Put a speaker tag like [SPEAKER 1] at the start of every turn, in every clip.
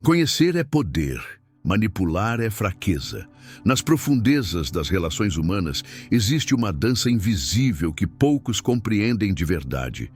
[SPEAKER 1] Conhecer é poder, manipular é fraqueza. Nas profundezas das relações humanas existe uma dança invisível que poucos compreendem de verdade.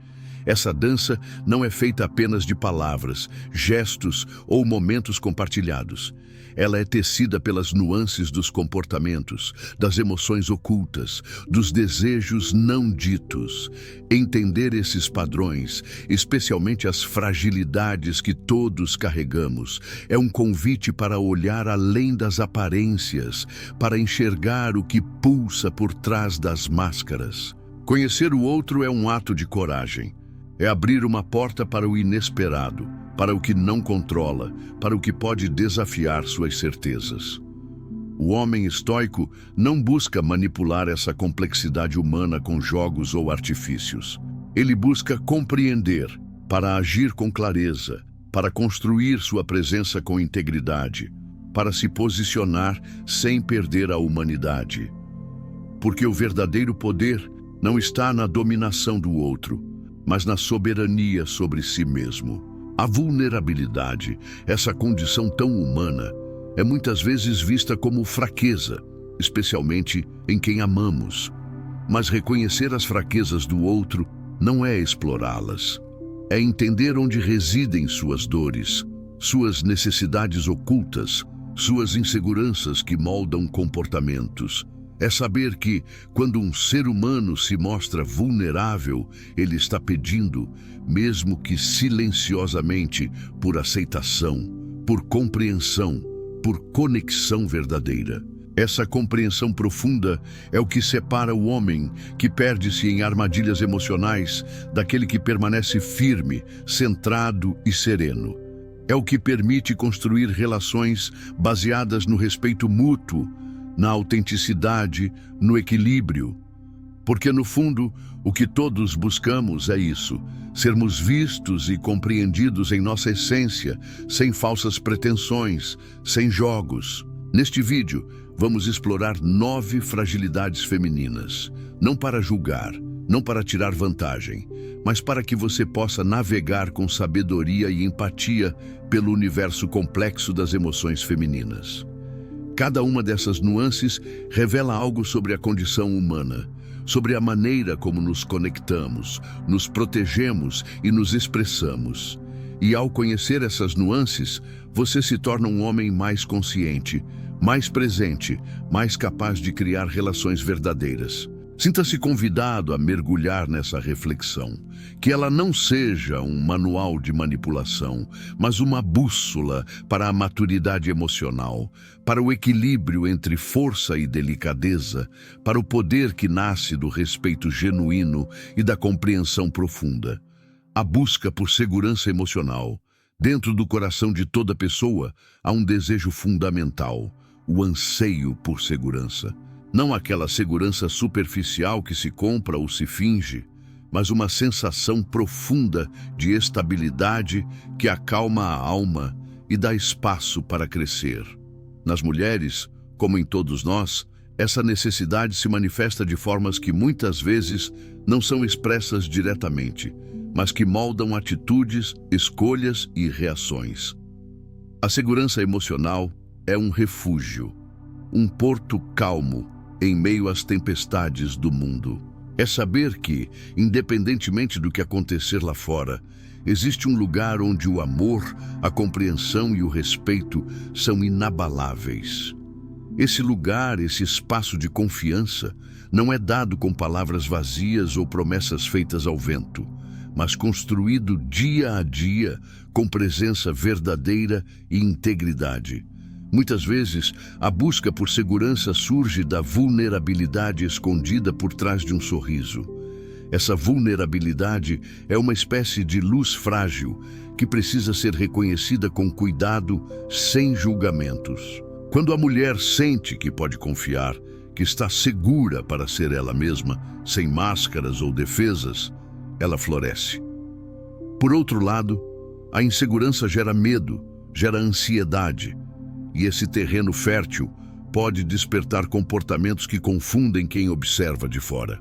[SPEAKER 1] Essa dança não é feita apenas de palavras, gestos ou momentos compartilhados. Ela é tecida pelas nuances dos comportamentos, das emoções ocultas, dos desejos não ditos. Entender esses padrões, especialmente as fragilidades que todos carregamos, é um convite para olhar além das aparências, para enxergar o que pulsa por trás das máscaras. Conhecer o outro é um ato de coragem. É abrir uma porta para o inesperado, para o que não controla, para o que pode desafiar suas certezas. O homem estoico não busca manipular essa complexidade humana com jogos ou artifícios. Ele busca compreender, para agir com clareza, para construir sua presença com integridade, para se posicionar sem perder a humanidade. Porque o verdadeiro poder não está na dominação do outro, mas na soberania sobre si mesmo. A vulnerabilidade, essa condição tão humana, é muitas vezes vista como fraqueza, especialmente em quem amamos. Mas reconhecer as fraquezas do outro não é explorá-las. É entender onde residem suas dores, suas necessidades ocultas, suas inseguranças que moldam comportamentos. É saber que, quando um ser humano se mostra vulnerável, ele está pedindo, mesmo que silenciosamente, por aceitação, por compreensão, por conexão verdadeira. Essa compreensão profunda é o que separa o homem que perde-se em armadilhas emocionais daquele que permanece firme, centrado e sereno. É o que permite construir relações baseadas no respeito mútuo, na autenticidade, no equilíbrio. Porque, no fundo, o que todos buscamos é isso: sermos vistos e compreendidos em nossa essência, sem falsas pretensões, sem jogos. Neste vídeo, vamos explorar 9 fragilidades femininas, não para julgar, não para tirar vantagem, mas para que você possa navegar com sabedoria e empatia pelo universo complexo das emoções femininas. Cada uma dessas nuances revela algo sobre a condição humana, sobre a maneira como nos conectamos, nos protegemos e nos expressamos. E ao conhecer essas nuances, você se torna um homem mais consciente, mais presente, mais capaz de criar relações verdadeiras. Sinta-se convidado a mergulhar nessa reflexão, que ela não seja um manual de manipulação, mas uma bússola para a maturidade emocional, para o equilíbrio entre força e delicadeza, para o poder que nasce do respeito genuíno e da compreensão profunda. A busca por segurança emocional. Dentro do coração de toda pessoa há um desejo fundamental, o anseio por segurança. Não aquela segurança superficial que se compra ou se finge, mas uma sensação profunda de estabilidade que acalma a alma e dá espaço para crescer. Nas mulheres, como em todos nós, essa necessidade se manifesta de formas que muitas vezes não são expressas diretamente, mas que moldam atitudes, escolhas e reações. A segurança emocional é um refúgio, um porto calmo em meio às tempestades do mundo. É saber que, independentemente do que acontecer lá fora, existe um lugar onde o amor, a compreensão e o respeito são inabaláveis. Esse lugar, esse espaço de confiança, não é dado com palavras vazias ou promessas feitas ao vento, mas construído dia a dia com presença verdadeira e integridade. Muitas vezes, a busca por segurança surge da vulnerabilidade escondida por trás de um sorriso. Essa vulnerabilidade é uma espécie de luz frágil que precisa ser reconhecida com cuidado, sem julgamentos. Quando a mulher sente que pode confiar, que está segura para ser ela mesma, sem máscaras ou defesas, ela floresce. Por outro lado, a insegurança gera medo, gera ansiedade, e esse terreno fértil pode despertar comportamentos que confundem quem observa de fora.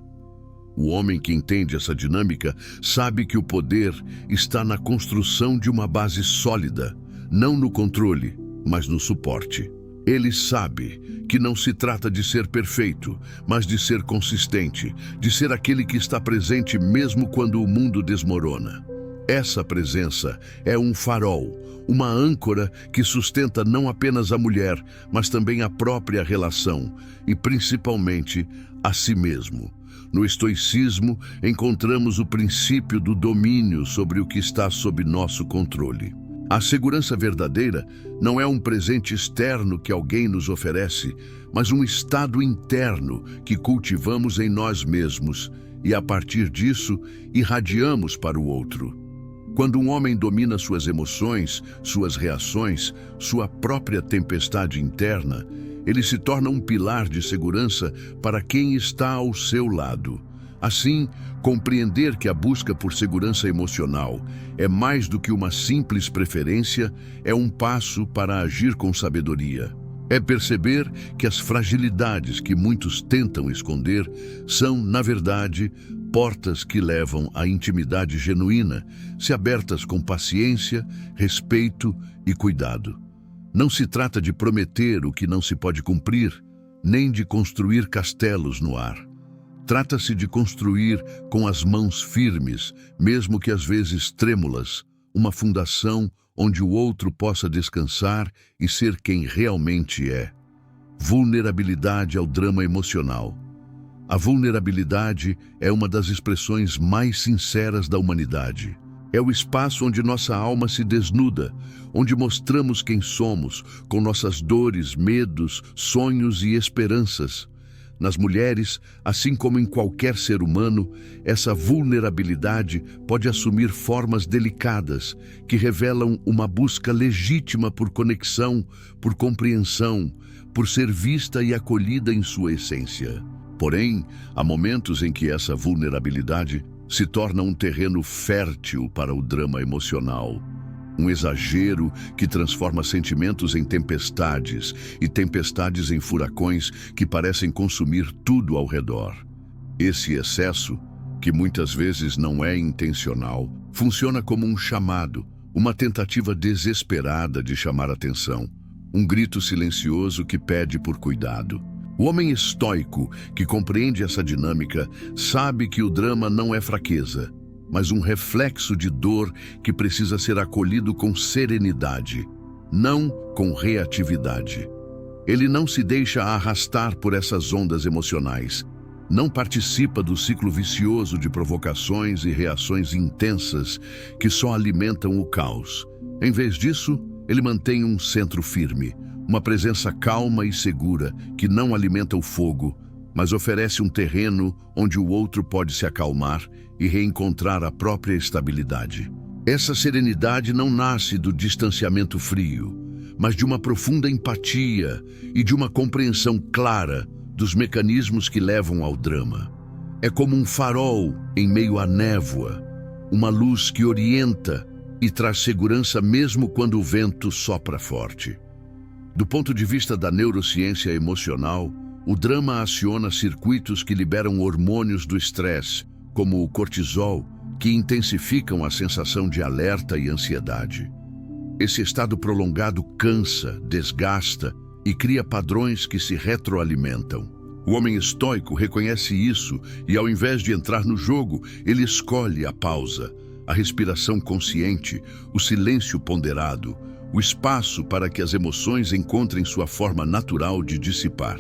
[SPEAKER 1] O homem que entende essa dinâmica sabe que o poder está na construção de uma base sólida, não no controle, mas no suporte. Ele sabe que não se trata de ser perfeito, mas de ser consistente, de ser aquele que está presente mesmo quando o mundo desmorona. Essa presença é um farol, uma âncora que sustenta não apenas a mulher, mas também a própria relação e, principalmente, a si mesmo. No estoicismo, encontramos o princípio do domínio sobre o que está sob nosso controle. A segurança verdadeira não é um presente externo que alguém nos oferece, mas um estado interno que cultivamos em nós mesmos e, a partir disso, irradiamos para o outro. Quando um homem domina suas emoções, suas reações, sua própria tempestade interna, ele se torna um pilar de segurança para quem está ao seu lado. Assim, compreender que a busca por segurança emocional é mais do que uma simples preferência, é um passo para agir com sabedoria. É perceber que as fragilidades que muitos tentam esconder são, na verdade, portas que levam à intimidade genuína, se abertas com paciência, respeito e cuidado. Não se trata de prometer o que não se pode cumprir, nem de construir castelos no ar. Trata-se de construir com as mãos firmes, mesmo que às vezes trêmulas, uma fundação onde o outro possa descansar e ser quem realmente é. Vulnerabilidade ao drama emocional. A vulnerabilidade é uma das expressões mais sinceras da humanidade. É o espaço onde nossa alma se desnuda, onde mostramos quem somos, com nossas dores, medos, sonhos e esperanças. Nas mulheres, assim como em qualquer ser humano, essa vulnerabilidade pode assumir formas delicadas, que revelam uma busca legítima por conexão, por compreensão, por ser vista e acolhida em sua essência. Porém, há momentos em que essa vulnerabilidade se torna um terreno fértil para o drama emocional. Um exagero que transforma sentimentos em tempestades e tempestades em furacões que parecem consumir tudo ao redor. Esse excesso, que muitas vezes não é intencional, funciona como um chamado, uma tentativa desesperada de chamar atenção, um grito silencioso que pede por cuidado. O homem estoico, que compreende essa dinâmica, sabe que o drama não é fraqueza, mas um reflexo de dor que precisa ser acolhido com serenidade, não com reatividade. Ele não se deixa arrastar por essas ondas emocionais, não participa do ciclo vicioso de provocações e reações intensas que só alimentam o caos. Em vez disso, ele mantém um centro firme, uma presença calma e segura que não alimenta o fogo, mas oferece um terreno onde o outro pode se acalmar e reencontrar a própria estabilidade. Essa serenidade não nasce do distanciamento frio, mas de uma profunda empatia e de uma compreensão clara dos mecanismos que levam ao drama. É como um farol em meio à névoa, uma luz que orienta e traz segurança mesmo quando o vento sopra forte. Do ponto de vista da neurociência emocional, o drama aciona circuitos que liberam hormônios do estresse, como o cortisol, que intensificam a sensação de alerta e ansiedade. Esse estado prolongado cansa, desgasta e cria padrões que se retroalimentam. O homem estoico reconhece isso e, ao invés de entrar no jogo, ele escolhe a pausa, a respiração consciente, o silêncio ponderado, o espaço para que as emoções encontrem sua forma natural de dissipar.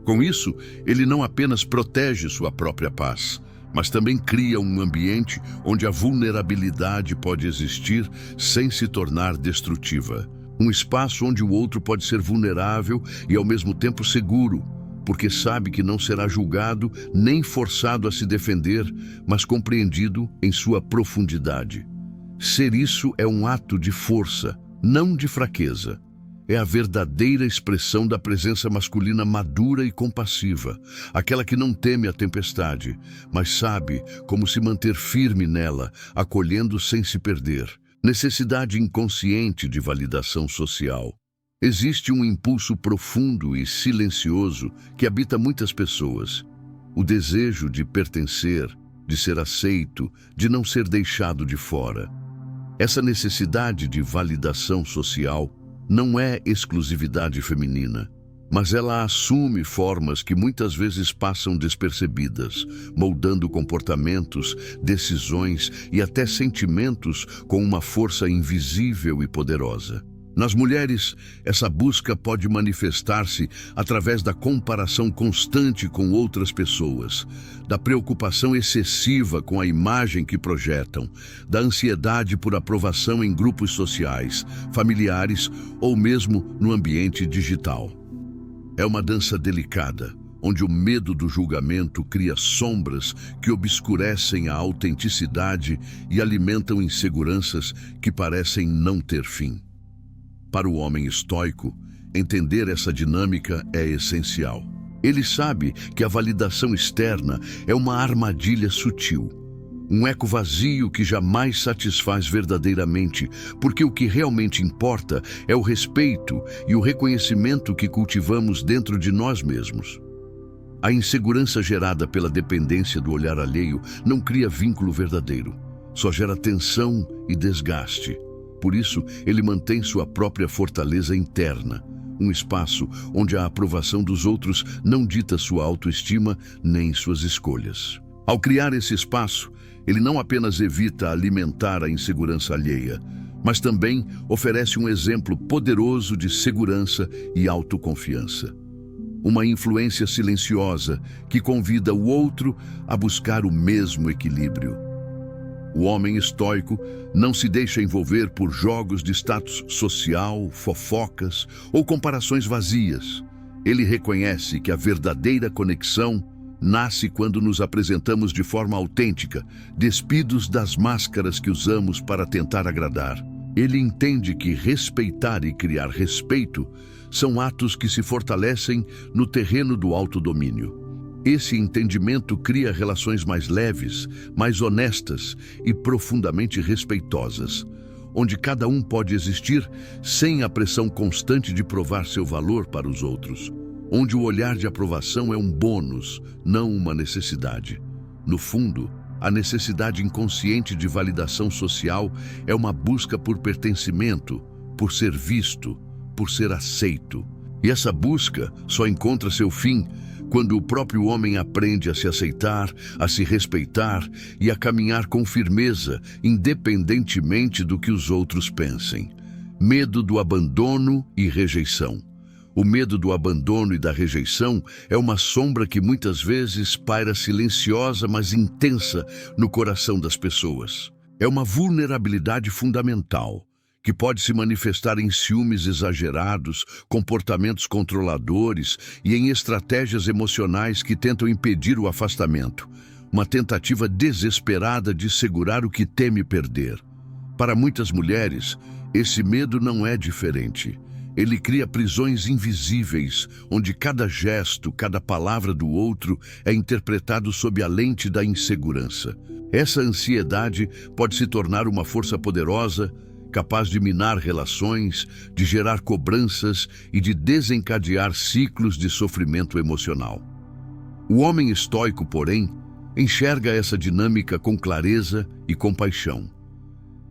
[SPEAKER 1] Com isso, ele não apenas protege sua própria paz, mas também cria um ambiente onde a vulnerabilidade pode existir sem se tornar destrutiva. Um espaço onde o outro pode ser vulnerável e ao mesmo tempo seguro, porque sabe que não será julgado nem forçado a se defender, mas compreendido em sua profundidade. Ser isso é um ato de força, não de fraqueza. É a verdadeira expressão da presença masculina madura e compassiva, aquela que não teme a tempestade, mas sabe como se manter firme nela, acolhendo sem se perder. Necessidade inconsciente de validação social. Existe um impulso profundo e silencioso que habita muitas pessoas. O desejo de pertencer, de ser aceito, de não ser deixado de fora. Essa necessidade de validação social não é exclusividade feminina, mas ela assume formas que muitas vezes passam despercebidas, moldando comportamentos, decisões e até sentimentos com uma força invisível e poderosa. Nas mulheres, essa busca pode manifestar-se através da comparação constante com outras pessoas, da preocupação excessiva com a imagem que projetam, da ansiedade por aprovação em grupos sociais, familiares ou mesmo no ambiente digital. É uma dança delicada, onde o medo do julgamento cria sombras que obscurecem a autenticidade e alimentam inseguranças que parecem não ter fim. Para o homem estoico, entender essa dinâmica é essencial. Ele sabe que a validação externa é uma armadilha sutil, um eco vazio que jamais satisfaz verdadeiramente, porque o que realmente importa é o respeito e o reconhecimento que cultivamos dentro de nós mesmos. A insegurança gerada pela dependência do olhar alheio não cria vínculo verdadeiro, só gera tensão e desgaste. Por isso, ele mantém sua própria fortaleza interna, um espaço onde a aprovação dos outros não dita sua autoestima nem suas escolhas. Ao criar esse espaço, ele não apenas evita alimentar a insegurança alheia, mas também oferece um exemplo poderoso de segurança e autoconfiança. Uma influência silenciosa que convida o outro a buscar o mesmo equilíbrio. O homem estoico não se deixa envolver por jogos de status social, fofocas ou comparações vazias. Ele reconhece que a verdadeira conexão nasce quando nos apresentamos de forma autêntica, despidos das máscaras que usamos para tentar agradar. Ele entende que respeitar e criar respeito são atos que se fortalecem no terreno do autodomínio. Esse entendimento cria relações mais leves, mais honestas e profundamente respeitosas, onde cada um pode existir sem a pressão constante de provar seu valor para os outros, onde o olhar de aprovação é um bônus, não uma necessidade. No fundo, a necessidade inconsciente de validação social é uma busca por pertencimento, por ser visto, por ser aceito. E essa busca só encontra seu fim quando o próprio homem aprende a se aceitar, a se respeitar e a caminhar com firmeza, independentemente do que os outros pensem. Medo do abandono e rejeição. O medo do abandono e da rejeição é uma sombra que muitas vezes paira silenciosa, mas intensa no coração das pessoas. É uma vulnerabilidade fundamental, que pode se manifestar em ciúmes exagerados, comportamentos controladores e em estratégias emocionais que tentam impedir o afastamento, uma tentativa desesperada de segurar o que teme perder. Para muitas mulheres, esse medo não é diferente. Ele cria prisões invisíveis, onde cada gesto, cada palavra do outro é interpretado sob a lente da insegurança. Essa ansiedade pode se tornar uma força poderosa, capaz de minar relações, de gerar cobranças e de desencadear ciclos de sofrimento emocional. O homem estoico, porém, enxerga essa dinâmica com clareza e compaixão.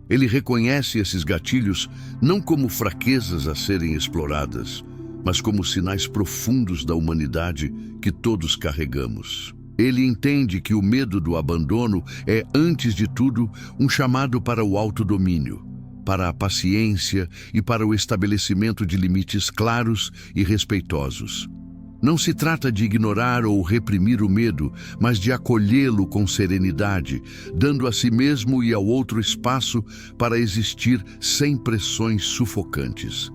[SPEAKER 1] Ele reconhece esses gatilhos não como fraquezas a serem exploradas, mas como sinais profundos da humanidade que todos carregamos. Ele entende que o medo do abandono é, antes de tudo, um chamado para o autodomínio, para a paciência e para o estabelecimento de limites claros e respeitosos. Não se trata de ignorar ou reprimir o medo, mas de acolhê-lo com serenidade, dando a si mesmo e ao outro espaço para existir sem pressões sufocantes.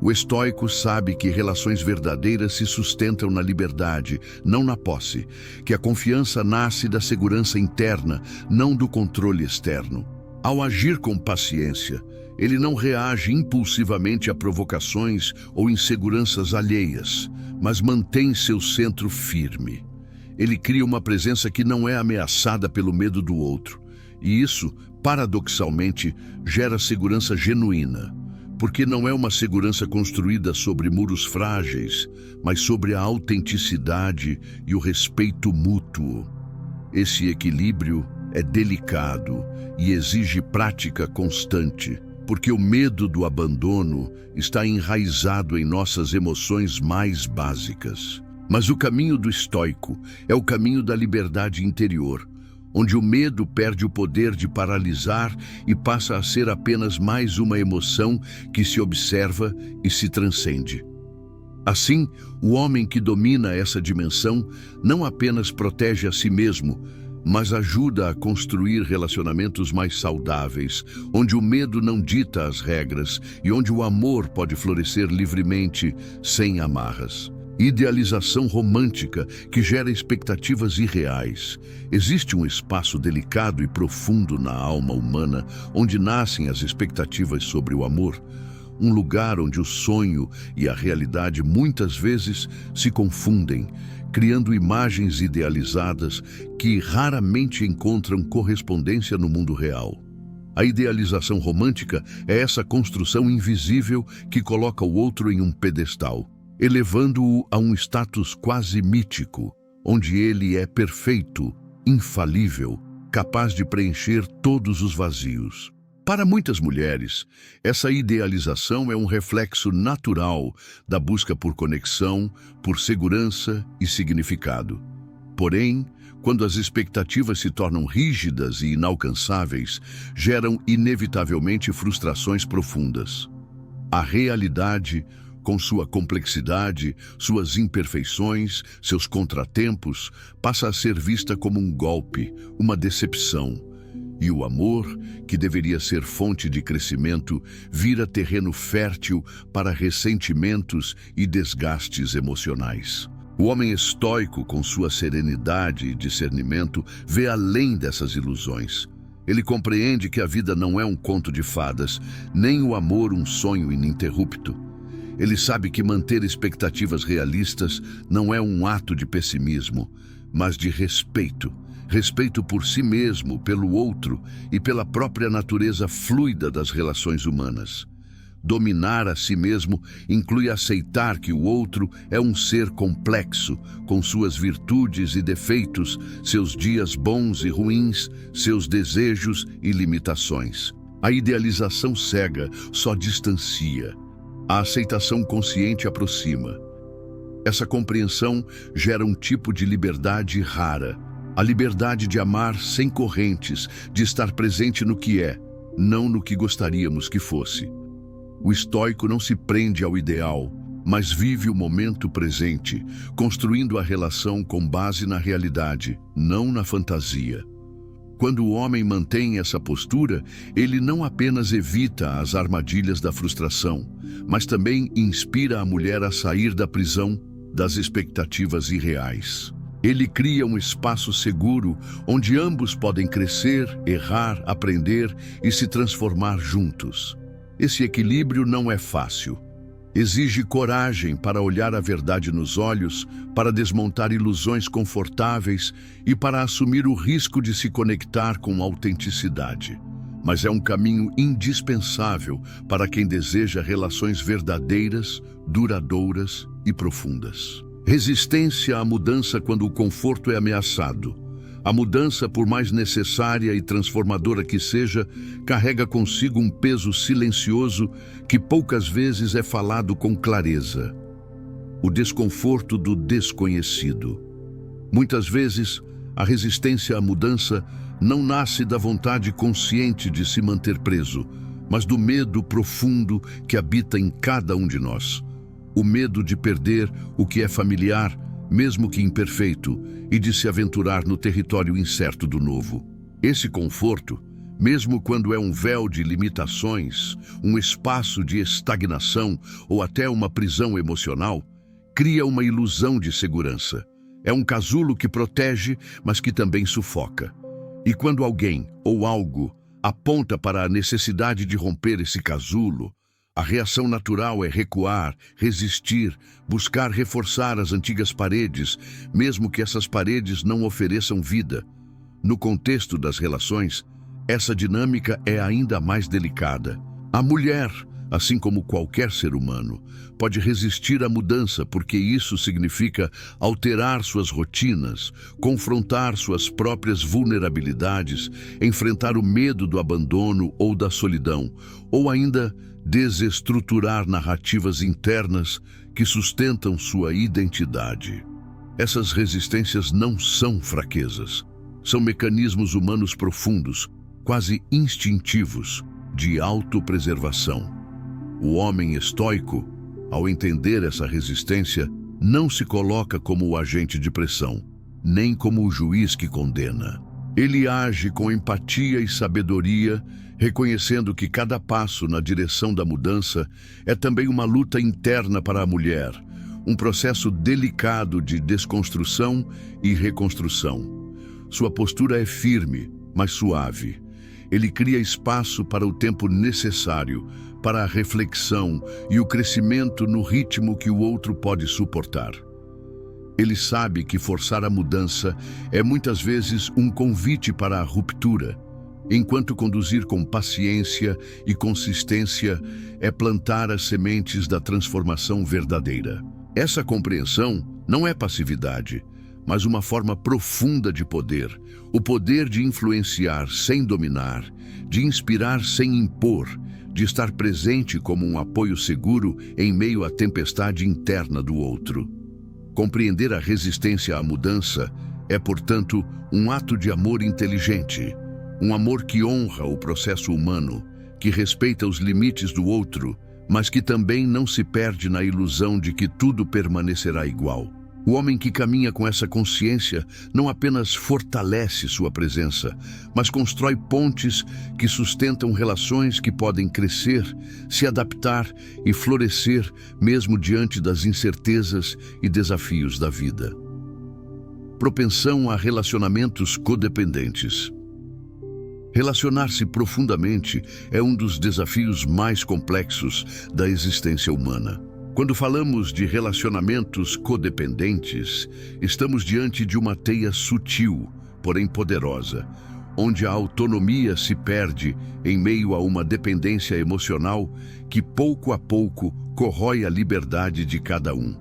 [SPEAKER 1] O estoico sabe que relações verdadeiras se sustentam na liberdade, não na posse, que a confiança nasce da segurança interna, não do controle externo. Ao agir com paciência, ele não reage impulsivamente a provocações ou inseguranças alheias, mas mantém seu centro firme. Ele cria uma presença que não é ameaçada pelo medo do outro, e isso, paradoxalmente, gera segurança genuína, porque não é uma segurança construída sobre muros frágeis, mas sobre a autenticidade e o respeito mútuo. Esse equilíbrio é delicado e exige prática constante, porque o medo do abandono está enraizado em nossas emoções mais básicas. Mas o caminho do estoico é o caminho da liberdade interior, onde o medo perde o poder de paralisar e passa a ser apenas mais uma emoção que se observa e se transcende. Assim, o homem que domina essa dimensão não apenas protege a si mesmo, mas ajuda a construir relacionamentos mais saudáveis, onde o medo não dita as regras e onde o amor pode florescer livremente, sem amarras. Idealização romântica que gera expectativas irreais. Existe um espaço delicado e profundo na alma humana onde nascem as expectativas sobre o amor. Um lugar onde o sonho e a realidade muitas vezes se confundem, criando imagens idealizadas que raramente encontram correspondência no mundo real. A idealização romântica é essa construção invisível que coloca o outro em um pedestal, elevando-o a um status quase mítico, onde ele é perfeito, infalível, capaz de preencher todos os vazios. Para muitas mulheres, essa idealização é um reflexo natural da busca por conexão, por segurança e significado. Porém, quando as expectativas se tornam rígidas e inalcançáveis, geram inevitavelmente frustrações profundas. A realidade, com sua complexidade, suas imperfeições, seus contratempos, passa a ser vista como um golpe, uma decepção. E o amor, que deveria ser fonte de crescimento, vira terreno fértil para ressentimentos e desgastes emocionais. O homem estoico, com sua serenidade e discernimento, vê além dessas ilusões. Ele compreende que a vida não é um conto de fadas, nem o amor um sonho ininterrupto. Ele sabe que manter expectativas realistas não é um ato de pessimismo, mas de respeito. Respeito por si mesmo, pelo outro e pela própria natureza fluida das relações humanas. Dominar a si mesmo inclui aceitar que o outro é um ser complexo, com suas virtudes e defeitos, seus dias bons e ruins, seus desejos e limitações. A idealização cega só distancia. A aceitação consciente aproxima. Essa compreensão gera um tipo de liberdade rara. A liberdade de amar sem correntes, de estar presente no que é, não no que gostaríamos que fosse. O estoico não se prende ao ideal, mas vive o momento presente, construindo a relação com base na realidade, não na fantasia. Quando o homem mantém essa postura, ele não apenas evita as armadilhas da frustração, mas também inspira a mulher a sair da prisão das expectativas irreais. Ele cria um espaço seguro onde ambos podem crescer, errar, aprender e se transformar juntos. Esse equilíbrio não é fácil. Exige coragem para olhar a verdade nos olhos, para desmontar ilusões confortáveis e para assumir o risco de se conectar com autenticidade. Mas é um caminho indispensável para quem deseja relações verdadeiras, duradouras e profundas. Resistência à mudança quando o conforto é ameaçado. A mudança, por mais necessária e transformadora que seja, carrega consigo um peso silencioso que poucas vezes é falado com clareza. O desconforto do desconhecido. Muitas vezes, a resistência à mudança não nasce da vontade consciente de se manter preso, mas do medo profundo que habita em cada um de nós. O medo de perder o que é familiar, mesmo que imperfeito, e de se aventurar no território incerto do novo. Esse conforto, mesmo quando é um véu de limitações, um espaço de estagnação ou até uma prisão emocional, cria uma ilusão de segurança. É um casulo que protege, mas que também sufoca. E quando alguém ou algo aponta para a necessidade de romper esse casulo, a reação natural é recuar, resistir, buscar reforçar as antigas paredes, mesmo que essas paredes não ofereçam vida. No contexto das relações, essa dinâmica é ainda mais delicada. A mulher, assim como qualquer ser humano, pode resistir à mudança porque isso significa alterar suas rotinas, confrontar suas próprias vulnerabilidades, enfrentar o medo do abandono ou da solidão, ou ainda desestruturar narrativas internas que sustentam sua identidade. Essas resistências não são fraquezas, são mecanismos humanos profundos, quase instintivos, de autopreservação. O homem estoico, ao entender essa resistência, não se coloca como o agente de pressão, nem como o juiz que condena. Ele age com empatia e sabedoria, reconhecendo que cada passo na direção da mudança é também uma luta interna para a mulher, um processo delicado de desconstrução e reconstrução. Sua postura é firme, mas suave. Ele cria espaço para o tempo necessário, para a reflexão e o crescimento no ritmo que o outro pode suportar. Ele sabe que forçar a mudança é muitas vezes um convite para a ruptura, enquanto conduzir com paciência e consistência é plantar as sementes da transformação verdadeira. Essa compreensão não é passividade, mas uma forma profunda de poder, o poder de influenciar sem dominar, de inspirar sem impor, de estar presente como um apoio seguro em meio à tempestade interna do outro. Compreender a resistência à mudança é, portanto, um ato de amor inteligente, um amor que honra o processo humano, que respeita os limites do outro, mas que também não se perde na ilusão de que tudo permanecerá igual. O homem que caminha com essa consciência não apenas fortalece sua presença, mas constrói pontes que sustentam relações que podem crescer, se adaptar e florescer mesmo diante das incertezas e desafios da vida. Propensão a relacionamentos codependentes. Relacionar-se profundamente é um dos desafios mais complexos da existência humana. Quando falamos de relacionamentos codependentes, estamos diante de uma teia sutil, porém poderosa, onde a autonomia se perde em meio a uma dependência emocional que pouco a pouco corrói a liberdade de cada um.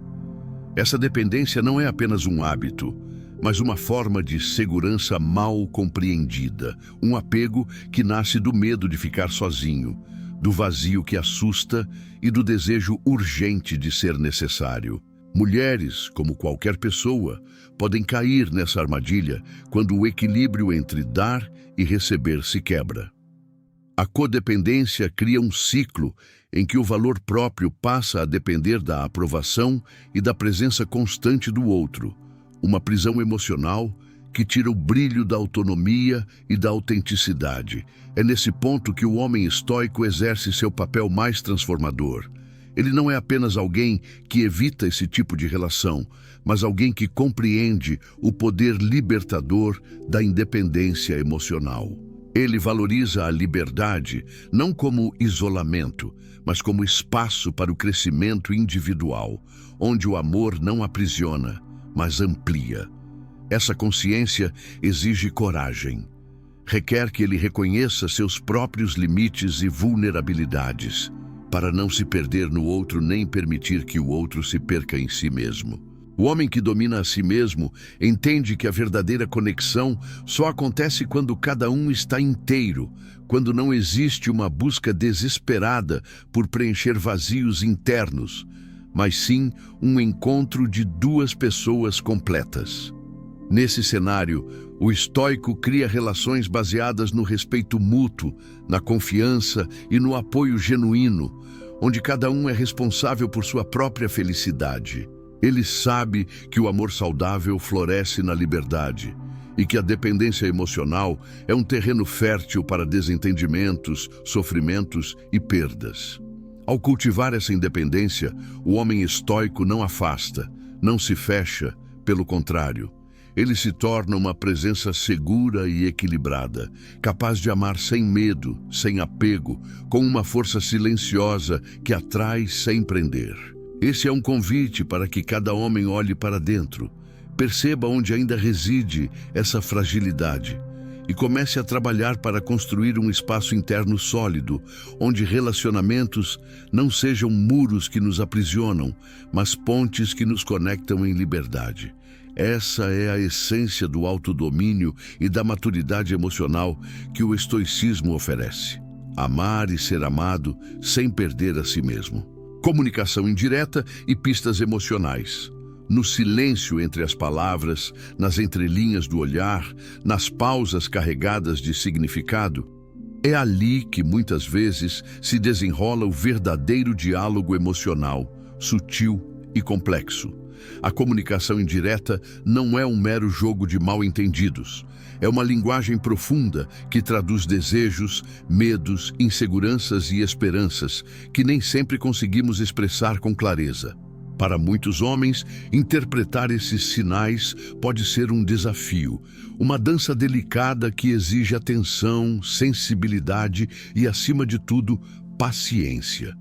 [SPEAKER 1] Essa dependência não é apenas um hábito, mas uma forma de segurança mal compreendida, um apego que nasce do medo de ficar sozinho, do vazio que assusta e do desejo urgente de ser necessário. Mulheres, como qualquer pessoa, podem cair nessa armadilha quando o equilíbrio entre dar e receber se quebra. A codependência cria um ciclo em que o valor próprio passa a depender da aprovação e da presença constante do outro, uma prisão emocional que tira o brilho da autonomia e da autenticidade. É nesse ponto que o homem estoico exerce seu papel mais transformador. Ele não é apenas alguém que evita esse tipo de relação, mas alguém que compreende o poder libertador da independência emocional. Ele valoriza a liberdade não como isolamento, mas como espaço para o crescimento individual, onde o amor não aprisiona, mas amplia. Essa consciência exige coragem. Requer que ele reconheça seus próprios limites e vulnerabilidades, para não se perder no outro nem permitir que o outro se perca em si mesmo. O homem que domina a si mesmo entende que a verdadeira conexão só acontece quando cada um está inteiro, quando não existe uma busca desesperada por preencher vazios internos, mas sim um encontro de duas pessoas completas. Nesse cenário, o estoico cria relações baseadas no respeito mútuo, na confiança e no apoio genuíno, onde cada um é responsável por sua própria felicidade. Ele sabe que o amor saudável floresce na liberdade e que a dependência emocional é um terreno fértil para desentendimentos, sofrimentos e perdas. Ao cultivar essa independência, o homem estoico não afasta, não se fecha, pelo contrário. Ele se torna uma presença segura e equilibrada, capaz de amar sem medo, sem apego, com uma força silenciosa que atrai sem prender. Esse é um convite para que cada homem olhe para dentro, perceba onde ainda reside essa fragilidade e comece a trabalhar para construir um espaço interno sólido, onde relacionamentos não sejam muros que nos aprisionam, mas pontes que nos conectam em liberdade. Essa é a essência do autodomínio e da maturidade emocional que o estoicismo oferece. Amar e ser amado sem perder a si mesmo. Comunicação indireta e pistas emocionais. No silêncio entre as palavras, nas entrelinhas do olhar, nas pausas carregadas de significado, é ali que muitas vezes se desenrola o verdadeiro diálogo emocional, sutil e complexo. A comunicação indireta não é um mero jogo de mal-entendidos. É uma linguagem profunda que traduz desejos, medos, inseguranças e esperanças que nem sempre conseguimos expressar com clareza. Para muitos homens, interpretar esses sinais pode ser um desafio, uma dança delicada que exige atenção, sensibilidade e, acima de tudo, paciência.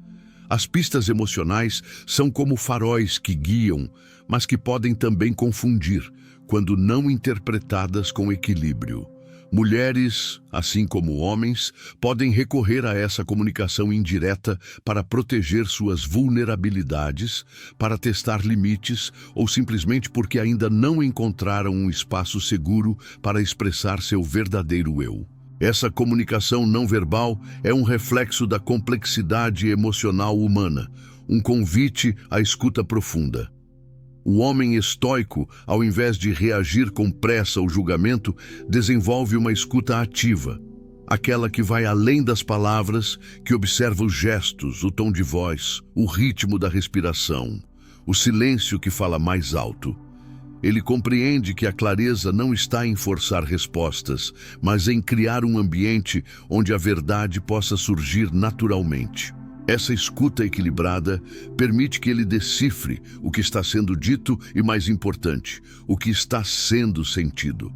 [SPEAKER 1] As pistas emocionais são como faróis que guiam, mas que podem também confundir, quando não interpretadas com equilíbrio. Mulheres, assim como homens, podem recorrer a essa comunicação indireta para proteger suas vulnerabilidades, para testar limites ou simplesmente porque ainda não encontraram um espaço seguro para expressar seu verdadeiro eu. Essa comunicação não verbal é um reflexo da complexidade emocional humana, um convite à escuta profunda. O homem estoico, ao invés de reagir com pressa ao julgamento, desenvolve uma escuta ativa, aquela que vai além das palavras, que observa os gestos, o tom de voz, o ritmo da respiração, o silêncio que fala mais alto. Ele compreende que a clareza não está em forçar respostas, mas em criar um ambiente onde a verdade possa surgir naturalmente. Essa escuta equilibrada permite que ele decifre o que está sendo dito e, mais importante, o que está sendo sentido.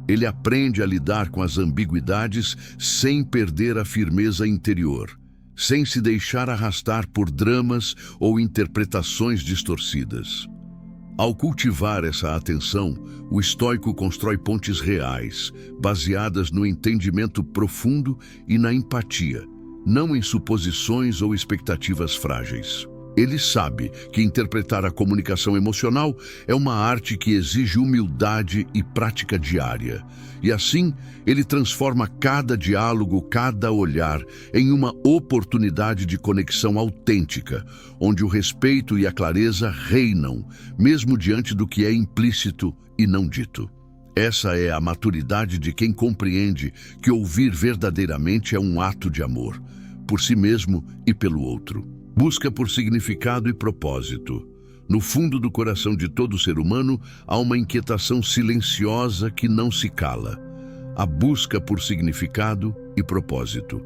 [SPEAKER 1] Ele aprende a lidar com as ambiguidades sem perder a firmeza interior, sem se deixar arrastar por dramas ou interpretações distorcidas. Ao cultivar essa atenção, o estoico constrói pontes reais, baseadas no entendimento profundo e na empatia, não em suposições ou expectativas frágeis. Ele sabe que interpretar a comunicação emocional é uma arte que exige humildade e prática diária. E assim, ele transforma cada diálogo, cada olhar, em uma oportunidade de conexão autêntica, onde o respeito e a clareza reinam, mesmo diante do que é implícito e não dito. Essa é a maturidade de quem compreende que ouvir verdadeiramente é um ato de amor, por si mesmo e pelo outro. Busca por significado e propósito. No fundo do coração de todo ser humano há uma inquietação silenciosa que não se cala. A busca por significado e propósito.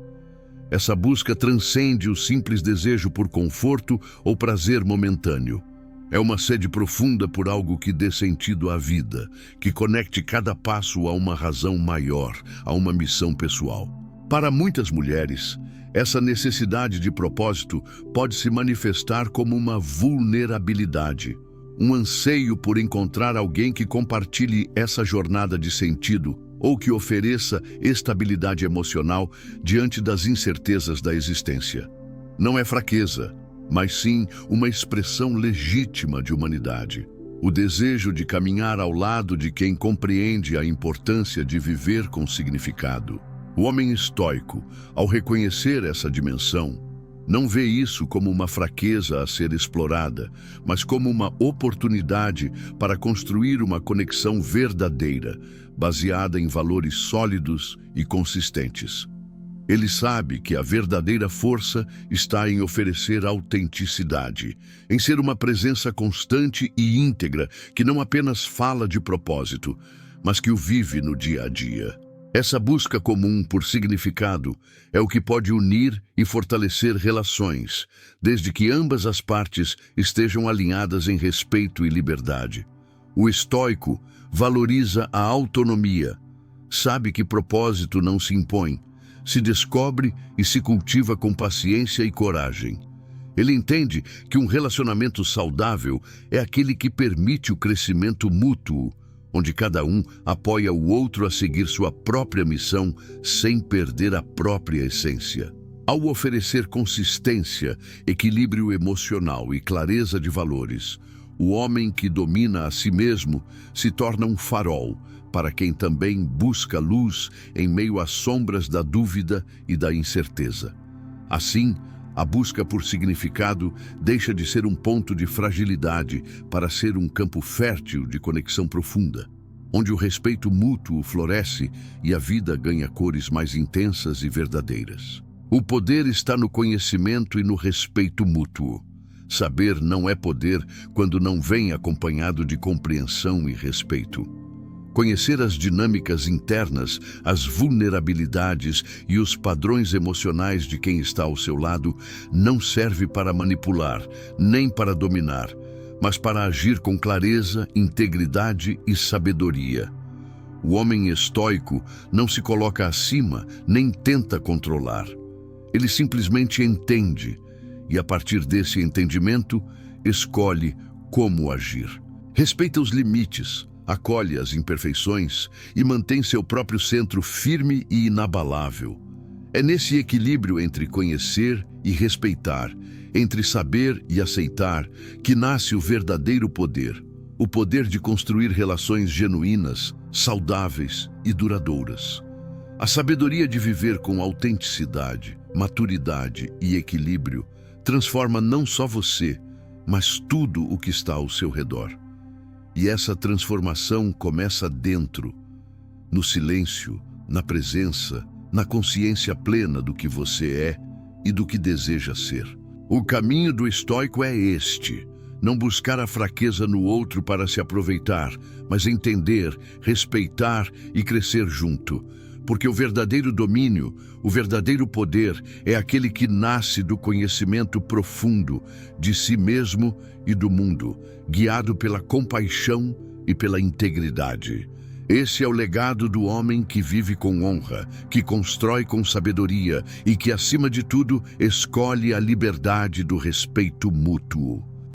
[SPEAKER 1] Essa busca transcende o simples desejo por conforto ou prazer momentâneo. É uma sede profunda por algo que dê sentido à vida, que conecte cada passo a uma razão maior, a uma missão pessoal. Para muitas mulheres, essa necessidade de propósito pode se manifestar como uma vulnerabilidade, um anseio por encontrar alguém que compartilhe essa jornada de sentido ou que ofereça estabilidade emocional diante das incertezas da existência. Não é fraqueza, mas sim uma expressão legítima de humanidade. O desejo de caminhar ao lado de quem compreende a importância de viver com significado. O homem estoico, ao reconhecer essa dimensão, não vê isso como uma fraqueza a ser explorada, mas como uma oportunidade para construir uma conexão verdadeira, baseada em valores sólidos e consistentes. Ele sabe que a verdadeira força está em oferecer autenticidade, em ser uma presença constante e íntegra que não apenas fala de propósito, mas que o vive no dia a dia. Essa busca comum por significado é o que pode unir e fortalecer relações, desde que ambas as partes estejam alinhadas em respeito e liberdade. O estoico valoriza a autonomia, sabe que propósito não se impõe, se descobre e se cultiva com paciência e coragem. Ele entende que um relacionamento saudável é aquele que permite o crescimento mútuo, onde cada um apoia o outro a seguir sua própria missão sem perder a própria essência. Ao oferecer consistência, equilíbrio emocional e clareza de valores, o homem que domina a si mesmo se torna um farol para quem também busca luz em meio às sombras da dúvida e da incerteza. Assim, a busca por significado deixa de ser um ponto de fragilidade para ser um campo fértil de conexão profunda, onde o respeito mútuo floresce e a vida ganha cores mais intensas e verdadeiras. O poder está no conhecimento e no respeito mútuo. Saber não é poder quando não vem acompanhado de compreensão e respeito. Conhecer as dinâmicas internas, as vulnerabilidades e os padrões emocionais de quem está ao seu lado não serve para manipular, nem para dominar, mas para agir com clareza, integridade e sabedoria. O homem estoico não se coloca acima, nem tenta controlar. Ele simplesmente entende e, a partir desse entendimento, escolhe como agir. Respeita os limites, acolhe as imperfeições e mantém seu próprio centro firme e inabalável. É nesse equilíbrio entre conhecer e respeitar, entre saber e aceitar, que nasce o verdadeiro poder, o poder de construir relações genuínas, saudáveis e duradouras. A sabedoria de viver com autenticidade, maturidade e equilíbrio transforma não só você, mas tudo o que está ao seu redor. E essa transformação começa dentro, no silêncio, na presença, na consciência plena do que você é e do que deseja ser. O caminho do estoico é este: não buscar a fraqueza no outro para se aproveitar, mas entender, respeitar e crescer junto. Porque o verdadeiro domínio, o verdadeiro poder é aquele que nasce do conhecimento profundo de si mesmo e do mundo, guiado pela compaixão e pela integridade. Esse é o legado do homem que vive com honra, que constrói com sabedoria e que, acima de tudo, escolhe a liberdade do respeito mútuo.